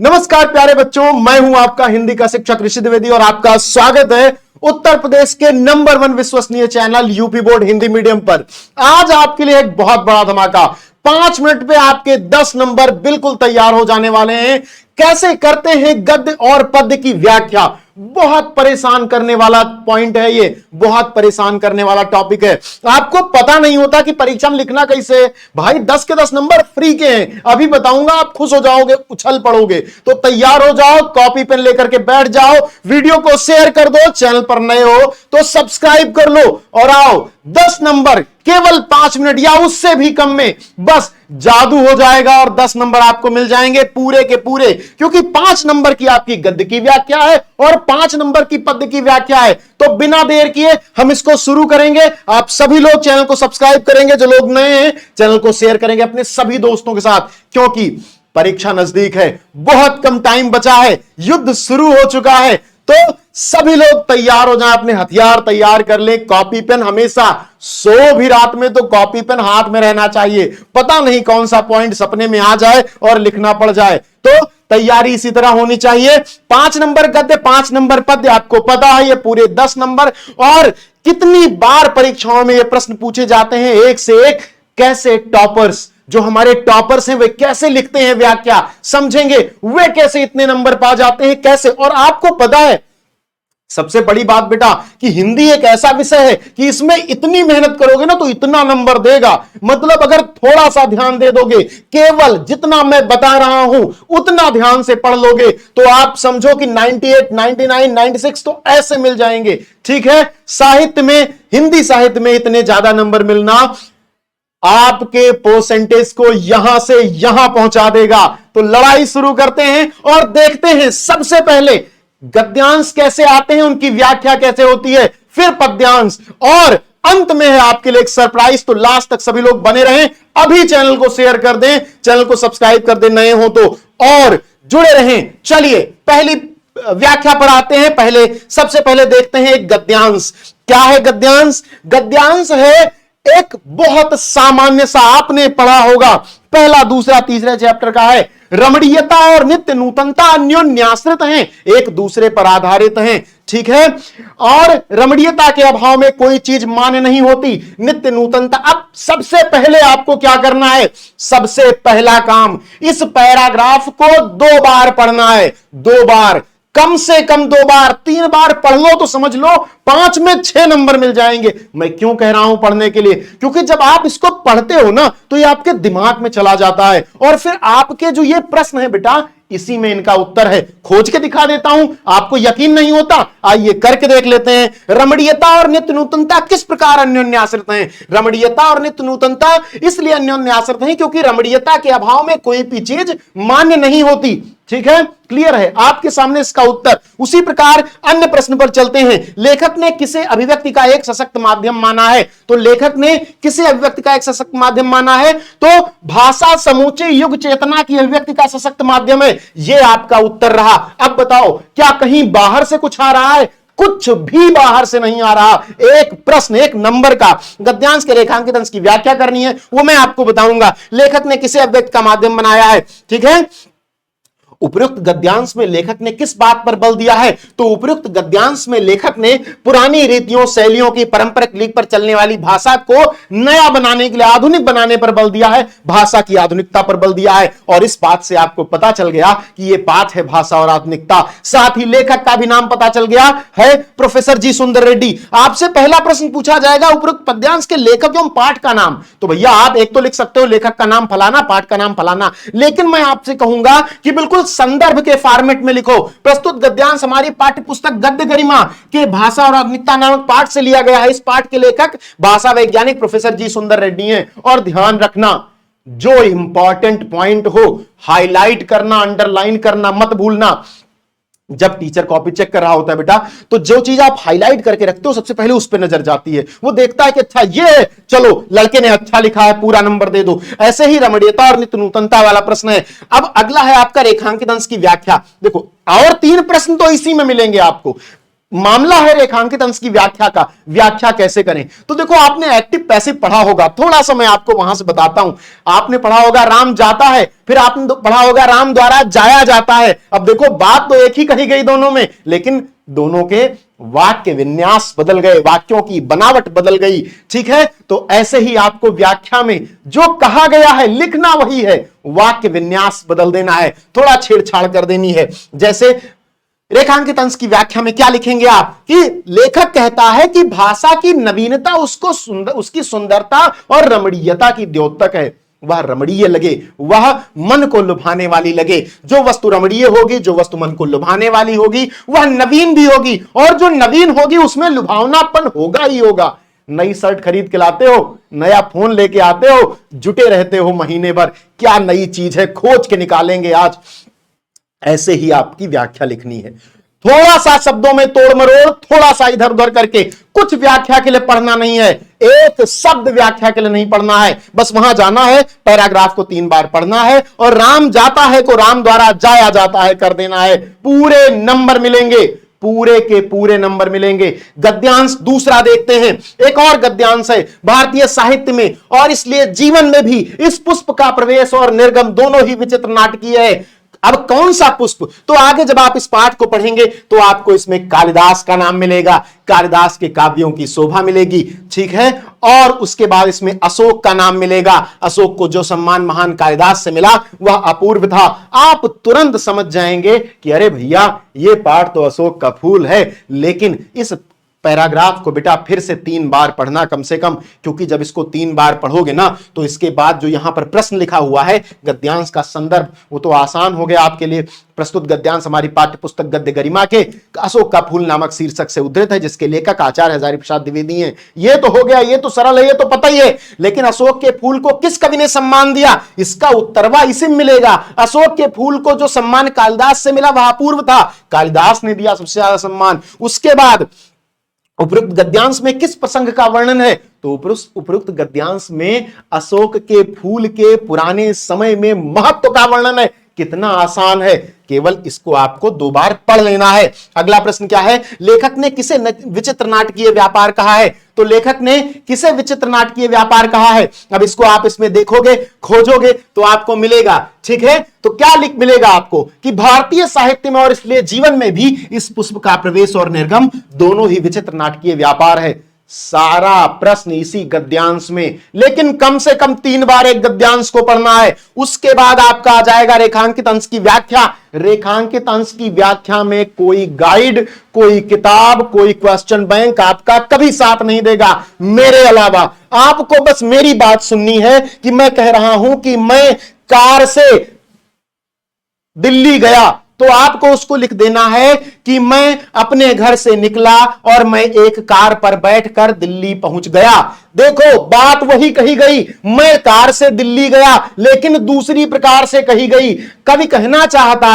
नमस्कार प्यारे बच्चों, मैं हूं आपका हिंदी का शिक्षक ऋषि द्विवेदी और आपका स्वागत है उत्तर प्रदेश के नंबर 1 विश्वसनीय channel UP board Hindi medium पर। आज आपके लिए एक बहुत बड़ा धमाका। 5 मिनट पे आपके 10 नंबर बिल्कुल तैयार हो जाने वाले हैं। कैसे करते हैं गद्य और पद्य की व्याख्या। बहुत परेशान करने वाला पॉइंट है ये, बहुत परेशान करने वाला टॉपिक है। आपको पता नहीं होता कि परीक्षा में लिखना कैसे है। भाई 10 के 10 नंबर फ्री के हैं, अभी बताऊंगा, आप खुश हो जाओगे, उछल पड़ोगे। तो तैयार हो जाओ, कॉपी पेन लेकर के बैठ जाओ, वीडियो को शेयर कर दो, चैनल पर नए हो तो सब्सक्राइब कर लो और आओ 10 नंबर केवल 5 मिनट या उससे भी कम में बस जादू हो जाएगा और 10 नंबर आपको मिल जाएंगे पूरे के पूरे। क्योंकि 5 नंबर की आपकी गद्य की व्याख्या है और 5 नंबर की पद्य की व्याख्या है। तो बिना देर किए हम इसको शुरू करेंगे। आप सभी लोग चैनल को सब्सक्राइब करेंगे, जो लोग नए हैं चैनल को शेयर करेंगे अपने सभी दोस्तों के साथ, क्योंकि परीक्षा नजदीक है, बहुत कम टाइम बचा है, युद्ध शुरू हो चुका है। तो सभी लोग तैयार हो जाएं, अपने हथियार तैयार कर लें। कॉपी पेन हमेशा, सो भी रात में तो कॉपी पेन हाथ में रहना चाहिए, पता नहीं कौन सा पॉइंट सपने में आ जाए और लिखना पड़ जाए। तो तैयारी इसी तरह होनी चाहिए। 5 नंबर गद्य, 5 नंबर पद्य, आपको पता है ये पूरे 10 नंबर। और कितनी बार परीक्षाओं में ये प्रश्न पूछे जाते हैं एक से एक। कैसे टॉपर्स, जो हमारे टॉपर्स हैं वे कैसे लिखते हैं व्याख्या, समझेंगे वे कैसे इतने नंबर पा जाते हैं, कैसे। और आपको पता है सबसे बड़ी बात बेटा कि हिंदी एक ऐसा विषय है कि इसमें इतनी मेहनत करोगे ना तो इतना नंबर देगा। मतलब अगर थोड़ा सा ध्यान दे दोगे, केवल जितना मैं बता रहा हूं उतना ध्यान से पढ़ लोगे, तो आप समझो कि 98, 99, 96 तो ऐसे मिल जाएंगे। ठीक है, साहित्य में, हिंदी साहित्य में इतने ज्यादा नंबर मिलना आपके परसेंटेज को यहां से यहां पहुंचा देगा। तो लड़ाई शुरू करते हैं और देखते हैं सबसे पहले गद्यांश कैसे आते हैं, उनकी व्याख्या कैसे होती है, फिर पद्यांश, और अंत में है आपके लिए एक सरप्राइज। तो लास्ट तक सभी लोग बने रहें। अभी चैनल को शेयर कर दें, चैनल को सब्सक्राइब कर दें नए हो तो, और जुड़े रहें। चलिए पहली व्याख्या पर आते हैं। सबसे पहले देखते हैं एक गद्यांश। क्या है गद्यांश? गद्यांश है एक बहुत सामान्य सा, आपने पढ़ा होगा, पहला दूसरा तीसरे चैप्टर का है। रमणीयता और नित्य नूतनता अन्योन्याश्रित हैं, एक दूसरे पर आधारित हैं। ठीक है, और रमणीयता के अभाव में कोई चीज मान्य नहीं होती, नित्य नूतनता। अब सबसे पहले आपको क्या करना है? सबसे पहला काम, इस पैराग्राफ को 2 बार पढ़ना है। 2 बार, कम से कम 2 बार, 3 बार पढ़ लो तो समझ लो 5 में 6 नंबर मिल जाएंगे। मैं क्यों कह रहा हूं पढ़ने के लिए? क्योंकि जब आप इसको पढ़ते हो ना तो ये आपके दिमाग में चला जाता है, और फिर आपके जो ये प्रश्न है बेटा, इसी में इनका उत्तर है। खोज के दिखा देता हूं, आपको यकीन नहीं होता, आइए करके देख लेते हैं। रमणीयता और नित्य नूतनता किस प्रकार अन्योन्याश्रित हैं? रमणीयता और नित्य नूतनता इसलिए अन्योन्याश्रित हैं क्योंकि रमणीयता के अभाव में कोई भी चीज मान्य नहीं होती। ठीक है, क्लियर है आपके सामने इसका उत्तर। उसी प्रकार अन्य प्रश्न पर चलते हैं। लेखक ने किसे अभिव्यक्ति का एक सशक्त माध्यम माना है? तो लेखक ने किसे अभिव्यक्ति का एक सशक्त माध्यम माना है? तो भाषा समूचे युग चेतना की अभिव्यक्ति का सशक्त माध्यम है। यह आपका उत्तर रहा। अब बताओ, क्या कहीं बाहर से कुछ आ रहा है? कुछ भी बाहर से नहीं आ रहा। एक प्रश्न, एक नंबर का गद्यांश के रेखांकित अंश की व्याख्या करनी है, वो मैं आपको बताऊंगा। लेखक ने किसे अभिव्यक्ति का माध्यम बनाया है? ठीक है, उपयुक्त गद्यांश में लेखक ने किस बात पर बल दिया है? तो उपयुक्त गद्यांश में लेखक ने पुरानी रीतियों, शैलियों की पारंपरिक लीक पर चलने वाली भाषा को नया बनाने के लिए, आधुनिक बनाने पर बल दिया है, भाषा की आधुनिकता पर बल दिया है। और इस बात से आपको पता चल गया कि यह बात है भाषा और आधुनिकता। साथ ही लेखक का भी नाम पता चल गया है, प्रोफेसर जी सुंदर रेड्डी। आपसे पहला प्रश्न पूछा जाएगा उपयुक्त पद्यांश के लेखक एवं पाठ का नाम। तो भैया आप एक तो लिख सकते हो लेखक का नाम फलाना, पाठ का नाम फलाना, लेकिन मैं आपसे कहूंगा कि बिल्कुल संदर्भ के फॉर्मेट में लिखो। प्रस्तुत गद्यांश हमारी पाठ्य पुस्तक गद्य गरिमा के भाषा और आधुनिकता नामक पाठ से लिया गया है। इस पाठ के लेखक भाषा वैज्ञानिक प्रोफेसर जी सुंदर रेड्डी हैं। और ध्यान रखना, जो इंपॉर्टेंट पॉइंट हो हाईलाइट करना, अंडरलाइन करना मत भूलना। जब टीचर कॉपी चेक कर रहा होता है बेटा, तो जो चीज आप हाईलाइट करके रखते हो सबसे पहले उस पर नजर जाती है। वो देखता है कि अच्छा ये, चलो लड़के ने अच्छा लिखा है, पूरा नंबर दे दो। ऐसे ही रमणीयता और नित्य नूतनता वाला प्रश्न है। अब अगला है आपका रेखांकित अंश की व्याख्या। देखो, और 3 प्रश्न तो इसी में मिलेंगे आपको। मामला है रेखांकित अंश की व्याख्या का, व्याख्या कैसे करें। तो देखो, आपने एक्टिव पैसिव पढ़ा होगा, थोड़ा सा मैं आपको वहां से बताता हूं। आपने पढ़ा होगा राम जाता है, फिर आपने पढ़ा होगा राम द्वारा जाया जाता है। अब देखो, बात तो एक ही कही गई दोनों में, लेकिन दोनों के वाक्य विन्यास बदल गए, वाक्यों की बनावट बदल गई। ठीक है, तो ऐसे ही आपको व्याख्या में जो कहा गया है लिखना वही है, वाक्य विन्यास बदल देना है, थोड़ा छेड़छाड़ कर देनी है। जैसे रेखांकित अंश की व्याख्या में क्या लिखेंगे आप कि लेखक कहता है कि भाषा की नवीनता उसकी सुंदरता और रमणीयता की द्योतक है। वह रमणीय लगे, वह मन को लुभाने वाली लगे। जो वस्तु रमणीय होगी, जो वस्तु मन को लुभाने वाली होगी, वह नवीन भी होगी, और जो नवीन होगी उसमें लुभावनापन होगा ही होगा। नई शर्ट खरीद के लाते हो, नया फोन लेके आते हो, जुटे रहते हो महीने भर, क्या नई चीज है, खोज के निकालेंगे आज। ऐसे ही आपकी व्याख्या लिखनी है, थोड़ा सा शब्दों में तोड़ मरोड़, थोड़ा सा इधर उधर करके। कुछ व्याख्या के लिए पढ़ना नहीं है, एक शब्द व्याख्या के लिए नहीं पढ़ना है, बस वहां जाना है, पैराग्राफ को 3 बार पढ़ना है, और राम जाता है को राम द्वारा जाया जाता है कर देना है। पूरे नंबर मिलेंगे, पूरे के पूरे नंबर मिलेंगे। गद्यांश दूसरा देखते हैं, एक और गद्यांश है भारतीय साहित्य में, और इसलिए जीवन में भी इस पुष्प का प्रवेश और निर्गम दोनों ही विचित्र नाटकीय है। अब कौन सा पुष्प, तो आगे जब आप इस पाठ को पढ़ेंगे तो आपको इसमें कालिदास का नाम मिलेगा, कालिदास के काव्यों की शोभा मिलेगी। ठीक है, और उसके बाद इसमें अशोक का नाम मिलेगा। अशोक को जो सम्मान महान कालिदास से मिला वह अपूर्व था। आप तुरंत समझ जाएंगे कि अरे भैया, ये पाठ तो अशोक का फूल है। लेकिन इस पैराग्राफ को बेटा फिर से 3 बार पढ़ना कम से कम, क्योंकि जब इसको 3 बार पढ़ोगे ना तो इसके बाद जो यहां पर प्रश्न लिखा हुआ है गद्यांश का संदर्भ, वो तो आसान हो गया आपके लिए। प्रस्तुत गद्यांश हमारी पाठ्य पुस्तक गद्य गरिमा के अशोक का फूल नामक शीर्षक से उद्धृत है, जिसके लेखक आचार्य हजारी प्रसाद द्विवेदी हैं। ये तो हो गया, ये तो सरल है, ये तो पता ही है। लेकिन अशोक के फूल को किस कवि ने सम्मान दिया, इसका उत्तरवा इसी में मिलेगा। अशोक के फूल को जो सम्मान कालिदास से मिला वह अपूर्व था, कालिदास ने दिया सबसे ज्यादा सम्मान। उसके बाद उपरुक्त गद्यांश में किस प्रसंग का वर्णन है, तो उपरुक्त गद्यांश में अशोक के फूल के पुराने समय में महत्व का वर्णन है। कितना आसान है, केवल इसको आपको 2 बार पढ़ लेना है। अगला प्रश्न क्या है, लेखक ने किसे विचित्र नाटकीय व्यापार कहा है, तो लेखक ने किसे विचित्र नाटकीय व्यापार कहा है। अब इसको आप इसमें देखोगे, खोजोगे तो आपको मिलेगा। ठीक है, तो क्या लिख मिलेगा आपको कि भारतीय साहित्य में और इसलिए जीवन में भी इस पुष्प का प्रवेश और निर्गम दोनों ही विचित्र नाटकीय व्यापार है। सारा प्रश्न इसी गद्यांश में, लेकिन कम से कम 3 बार एक गद्यांश को पढ़ना है। उसके बाद आपका आ जाएगा रेखांकित अंश की व्याख्या। रेखांकित अंश की व्याख्या में कोई गाइड, कोई किताब, कोई क्वेश्चन बैंक आपका कभी साथ नहीं देगा मेरे अलावा। आपको बस मेरी बात सुननी है कि मैं कह रहा हूं कि मैं कार से दिल्ली गया, तो आपको उसको लिख देना है कि मैं अपने घर से निकला और मैं एक कार पर बैठकर दिल्ली पहुंच गया। देखो, बात वही कही गई, मैं कार से दिल्ली गया, लेकिन दूसरी प्रकार से कही गई। कवि कहना चाहता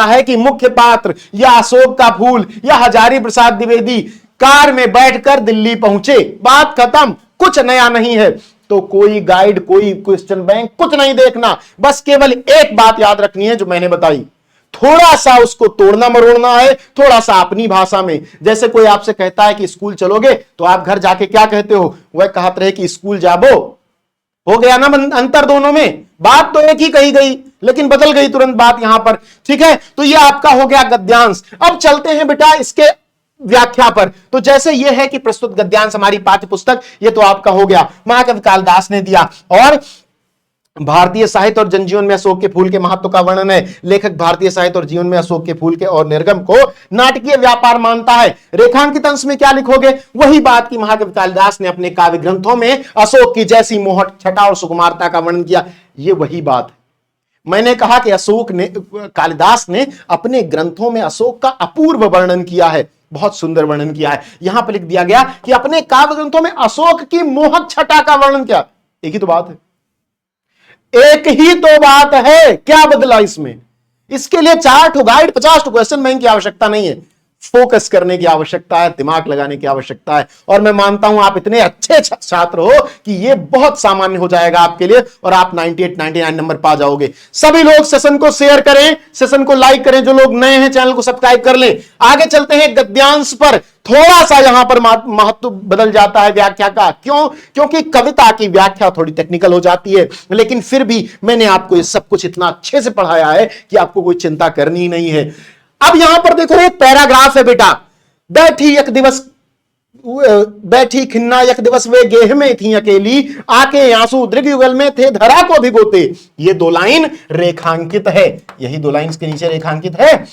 है कि मुख्य पात्र या अशोक का फूल या हजारी प्रसाद द्विवेदी कार में बैठकर दिल्ली पहुंचे, बात खत्म, कुछ नया नहीं है। तो कोई गाइड, कोई क्वेश्चन बैंक, कुछ नहीं देखना, बस केवल एक बात याद रखनी है जो मैंने बताई। थोड़ा सा उसको तोड़ना मरोड़ना है, थोड़ा सा अपनी भाषा में। जैसे कोई आपसे कहता है कि स्कूल चलोगे, तो आप घर जाके क्या कहते हो, वह कहते रहे कि स्कूल जाबो। हो गया ना अंतर दोनों में, बात तो एक ही कही गई लेकिन बदल गई तुरंत बात यहां पर। ठीक है, तो यह आपका हो गया गद्यांश। अब चलते हैं बेटा इसके व्याख्या पर। तो जैसे यह है कि प्रस्तुत गद्यांश हमारी पाठ्य पुस्तक, यह तो आपका हो गया, महाकवि कालिदास ने दिया। और भारतीय साहित्य और जनजीवन में अशोक के फूल के महत्व का वर्णन है। लेखक भारतीय साहित्य और जीवन में अशोक के फूल के और निर्गम को नाटकीय व्यापार मानता है। रेखांकित अंश में क्या लिखोगे, वही बात की महाकवि कालिदास ने अपने काव्य ग्रंथों में अशोक की जैसी मोहक छटा और सुकुमारता का वर्णन किया। यह वही बात है, मैंने कहा कि कालिदास ने अपने ग्रंथों में अशोक का अपूर्व वर्णन किया है, बहुत सुंदर वर्णन किया है। यहां पर लिख दिया गया कि अपने काव्य ग्रंथों में अशोक की मोहक छटा का वर्णन किया। एक ही तो बात है, एक ही तो बात है, क्या बदला इसमें। इसके लिए 4 गाइड, 50 क्वेश्चन बैंक की आवश्यकता नहीं है। फोकस करने की आवश्यकता है, दिमाग लगाने की आवश्यकता है। और मैं मानता हूं आप इतने अच्छे छात्र हो कि यह बहुत सामान्य हो जाएगा आपके लिए और आप 98 99 नंबर पा जाओगे। सभी लोग सेशन को शेयर करें, सेशन को लाइक करें, जो लोग नए हैं चैनल को सब्सक्राइब कर लें। आगे चलते हैं गद्यांश पर। थोड़ा सा यहां पर महत्व बदल जाता है व्याख्या का। क्यों? क्योंकि कविता की व्याख्या थोड़ी टेक्निकल हो जाती है, लेकिन फिर भी मैंने आपको ये सब कुछ इतना अच्छे से पढ़ाया है कि आपको कोई चिंता करनी ही नहीं है। अब यहां पर देखो एक पैराग्राफ है बेटा। बैठी खिन्ना एक दिवस वे गेह में थी अकेली, आके आंसू दृग युगल में थे धरा को भिगोते। ये दो लाइन रेखांकित है, यही दो लाइन इसके नीचे रेखांकित है।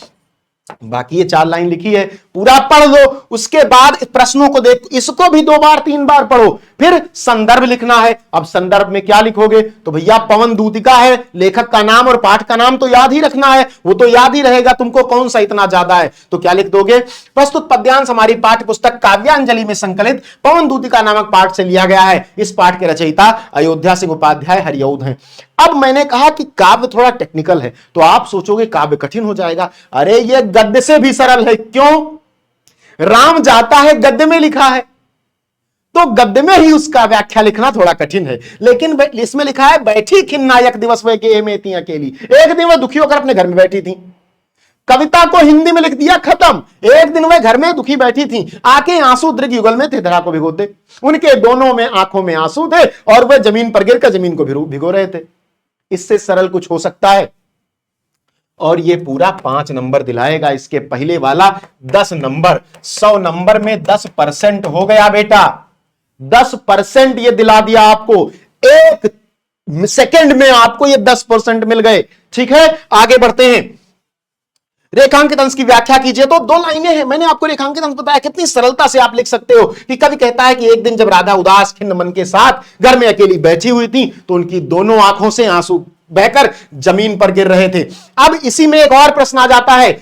बाकी ये 4 लाइन लिखी है, पूरा पढ़ लो। उसके बाद प्रश्नों को देख, इसको भी 2 बार 3 बार पढ़ो। फिर संदर्भ लिखना है। अब संदर्भ में क्या लिखोगे? तो भैया पवन दूतिका है, लेखक का नाम और पाठ का नाम तो याद ही रखना है, वो तो याद ही रहेगा, तुमको कौन सा इतना ज्यादा है। तो क्या लिख दोगे? प्रस्तुत पद्यांश हमारी पाठ्य पुस्तक काव्यांजलि में संकलित पवन दूतिका नामक पाठ से लिया गया है। इस पाठ के रचयिता अयोध्या सिंह उपाध्याय हरिऔध हैं। अब मैंने कहा कि काव्य थोड़ा टेक्निकल है, तो आप सोचोगे काव्य कठिन हो जाएगा। अरे ये गद्य से भी सरल है। क्यों? राम जाता है गद्य में लिखा है, तो गद्य में ही उसका व्याख्या लिखना थोड़ा कठिन है। लेकिन इसमें लिखा है बैठी खिन्ना एक दिवस वे गेह में थी अकेली। एक दिन वह दुखी होकर अपने घर में बैठी थी। कविता को हिंदी में लिख दिया, खत्म। एक दिन वह घर में दुखी बैठी थी, आके आंसू दृग युगल में थे धरा को भिगोते। उनके दोनों में आंखों में आंसू थे और वह जमीन पर गिरकर जमीन को भिगो रहे थे। इससे सरल कुछ हो सकता है? और ये पूरा 5 नंबर दिलाएगा। इसके पहले वाला 10 नंबर। 100 नंबर में 10% हो गया बेटा। 10% ये दिला दिया आपको। 1 सेकंड में आपको ये 10% मिल गए। ठीक है, आगे बढ़ते हैं। रेखांकित अंश की व्याख्या कीजिए। तो 2 लाइनें हैं, मैंने आपको रेखांकित अंश बताया। कितनी सरलता से आप लिख सकते हो कि कवि कहता है कि एक दिन जब राधा उदास खिन्न मन के साथ घर में अकेली बैठी हुई थी, तो उनकी दोनों आंखों से आंसू बहकर जमीन पर गिर रहे थे। अब इसी में एक और प्रश्न आ जाता है,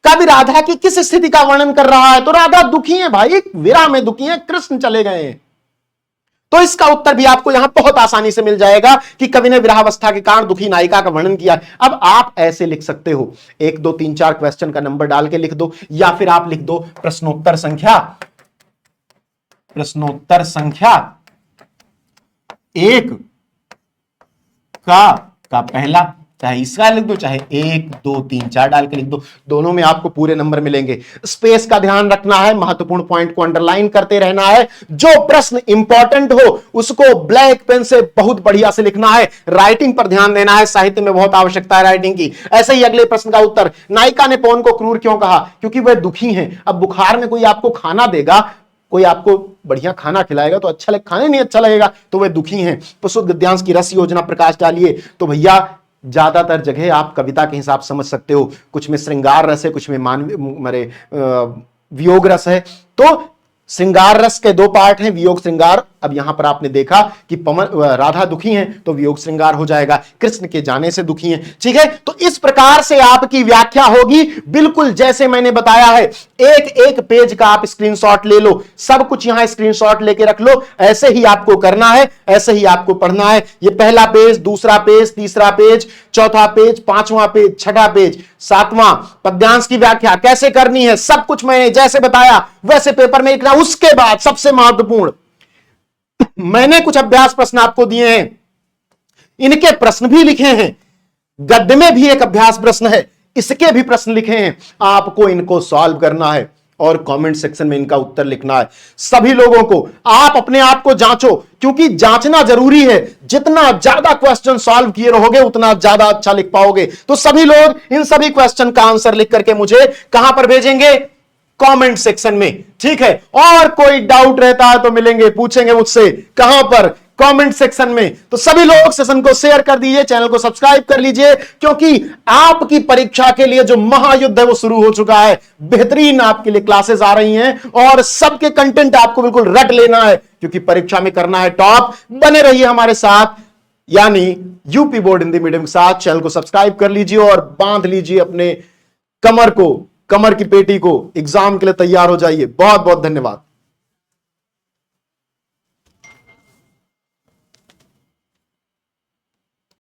कवि राधा की किस स्थिति का वर्णन कर रहा है? तो राधा दुखी है भाई, विरह में दुखी है, कृष्ण चले गए हैं। तो इसका उत्तर भी आपको यहां बहुत आसानी से मिल जाएगा कि कवि ने विरहावस्था के कारण दुखी नायिका का वर्णन किया। अब आप ऐसे लिख सकते हो, 1 2 3 4 क्वेश्चन का नंबर डाल के लिख दो, या फिर आप लिख दो प्रश्नोत्तर संख्या 1 का पहला, चाहे इसका लिख दो, चाहे 1 2 3 4 डाल के लिख दो, दोनों में आपको पूरे नंबर मिलेंगे। स्पेस का ध्यान रखना है, महत्वपूर्ण पॉइंट को अंडरलाइन करते रहना है। जो प्रश्न इंपॉर्टेंट हो उसको ब्लैक पेन से बहुत बढ़िया से लिखना है। राइटिंग पर ध्यान देना है, साहित्य में बहुत आवश्यकता है राइटिंग की। ऐसे ही अगले प्रश्न का उत्तर, नायिका ने पवन को क्रूर क्यों कहा? क्योंकि वह दुखी है। अब बुखार में कोई आपको खाना देगा, कोई आपको बढ़िया खाना खिलाएगा तो अच्छा लगेगा, खाने नहीं अच्छा लगेगा, तो वे दुखी हैं। प्रस्तुत गद्यांश की रस योजना प्रकाश डालिए। तो भैया ज्यादातर जगह आप कविता के हिसाब समझ सकते हो, कुछ में श्रृंगार रस है, कुछ में वियोग रस है। तो श्रृंगार रस के 2 पार्ट हैं, वियोग श्रृंगार। अब यहां पर आपने देखा कि राधा दुखी हैं तो वियोग श्रृंगार हो जाएगा, कृष्ण के जाने से दुखी हैं। ठीक है, तो इस प्रकार से आपकी व्याख्या होगी, बिल्कुल जैसे मैंने बताया है। एक पेज का आप स्क्रीनशॉट ले लो, सब कुछ यहां स्क्रीनशॉट लेके रख लो। ऐसे ही आपको करना है, ऐसे ही आपको पढ़ना है। ये पहला पेज, दूसरा पेज, तीसरा पेज, चौथा पेज, 5वां पेज, 6ठा पेज, 7वां। पद्यांश की व्याख्या कैसे करनी है, सब कुछ मैंने जैसे बताया वैसे पेपर में लिखना। उसके बाद सबसे महत्वपूर्ण, मैंने कुछ अभ्यास प्रश्न आपको दिए हैं, इनके प्रश्न भी लिखे हैं। गद्य में भी एक अभ्यास प्रश्न है, इसके भी प्रश्न लिखे हैं। आपको इनको सॉल्व करना है और कमेंट सेक्शन में इनका उत्तर लिखना है। सभी लोगों को आप अपने आप को जांचो, क्योंकि जांचना जरूरी है। जितना ज्यादा क्वेश्चन सॉल्व किए रहोगे उतना ज्यादा अच्छा लिख पाओगे। तो सभी लोग इन सभी क्वेश्चन का आंसर लिख करके मुझे कहां पर भेजेंगे? कमेंट सेक्शन में। ठीक है, और कोई डाउट रहता है तो मिलेंगे, पूछेंगे मुझसे। कहां पर? कमेंट सेक्शन में। तो सभी लोग सेशन को शेयर कर दीजिए, चैनल को सब्सक्राइब कर लीजिए, क्योंकि आपकी परीक्षा के लिए जो महायुद्ध है वो शुरू हो चुका है। बेहतरीन आपके लिए क्लासेस आ रही हैं और सबके कंटेंट आपको बिल्कुल रट लेना है, क्योंकि परीक्षा में करना है टॉप। बने रहिए हमारे साथ, यानी यूपी बोर्ड हिंदी मीडियम के साथ। चैनल को सब्सक्राइब कर लीजिए और बांध लीजिए अपने कमर की पेटी को। एग्जाम के लिए तैयार हो जाइए। बहुत बहुत धन्यवाद।